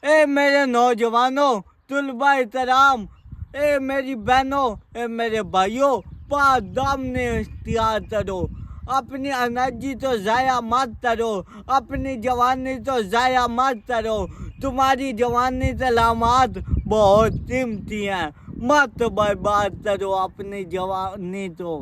ए मेरे नौजवानों, तुलबा एहतराम, ए मेरी बहनों, ए मेरे भाइयों, दामने इख्तियार करो। अपनी एनर्जी तो ज़ाया मत करो, अपनी जवानी तो ज़ाया मत करो। तुम्हारी जवानी से लामात बहुत कीमती हैं, मत बर्बाद करो अपनी जवानी तो।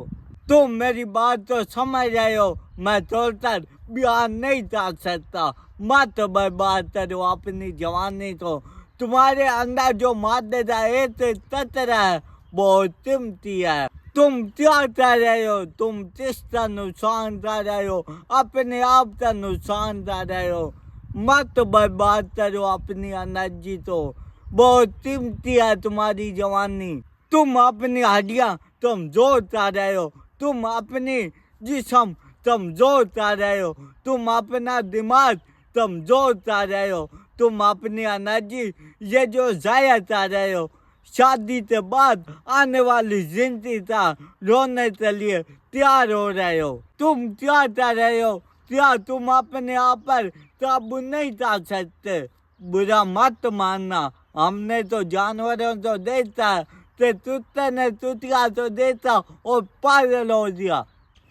तुम मेरी बात तो समझ रहे हो, मैं तोड़कर बयान नहीं कर सकता। मत बर्बाद करो अपनी जवानी को। तुम्हारे अंदर जो मादा एक तत्व है बहुत कीमती है। तुम क्या कर रहे हो? तुम किसका नुकसान कर रहे हो? अपने आप का नुकसान कर रहे हो। मत बर्बाद करो अपनी एनर्जी तो, बहुत कीमती है तुम्हारी जवानी। तुम अपनी हड्डियां तुम जोर कर रहे हो, तुम अपनी जिस्म तुम जोर कर रहे हो, तुम अपना दिमाग तुम जोर कर रहे हो, तुम अपनी एनर्जी ये जो ज़ाया कर रहे हो। शादी के बाद आने वाली जिंदगी का रोने के लिए तैयार हो रहे हो। तुम क्या कर रहे हो? क्या तुम अपने आप पर काबू नहीं कर सकते? बुरा मत मानना, हमने तो जानवरों को देखा कि कुत्ते ने चुतिया तो देखा और पागल हो दिया।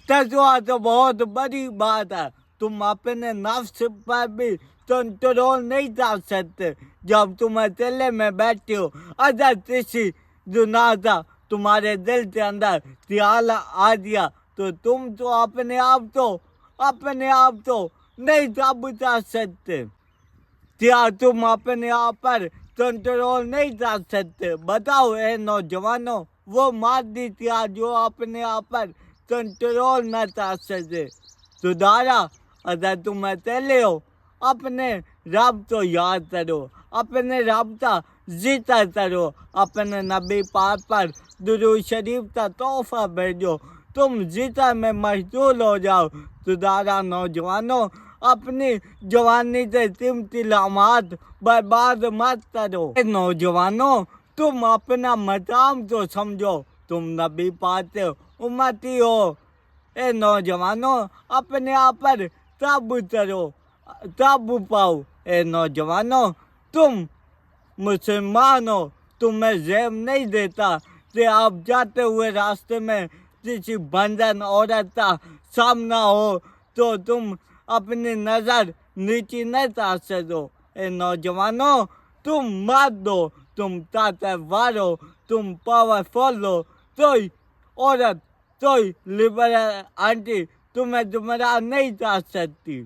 तजुआ तो बहुत बड़ी बात है। तुम अपने नफ्स पर भी कंट्रोल नहीं कर सकते। जब तुम अकेले में बैठे हो, अगर किसी गुनाह का तुम्हारे दिल के अंदर ख्याल आ दिया तो तुम तो अपने आप तो नहीं काबू कर सकते। क्या तुम अपने आप पर कंट्रोल नहीं कर सकते? बताओ ए नौजवानों, वो मादी क्या जो अपने आप पर कंट्रोल न कर सके? सुधारा, अगर तुम अकेले हो, अपने रब को याद करो, अपने रब का जिक्र करो, अपने नबी पाक पर दुरूद शरीफ का तोहफा भेजो, तुम जिक्र में मशगूल हो जाओ। सुधारा नौजवानों, अपनी जवानी से कीमती लम्हात बर्बाद मत करो। नौजवानों, तुम अपना मकाम तो समझो, तुम नबी पाक के उम्मती हो। ए नौजवानों, अपने आप पर काबू करो, काबू पाओ। ए नौजवानों, तुम मुसलमान हो, तुम्हें जेब नहीं देता कि आप जाते हुए रास्ते में किसी बंधन औरत का सामना हो तो तुम अपनी नज़र नीचे न कर सको। ए नौजवानों, तुम मत दो, तुम ताकतवर हो, तुम पावरफुल हो, कोई औरत, कोई लिबरल आंटी तुम्हें गुमराह नहीं कर सकती।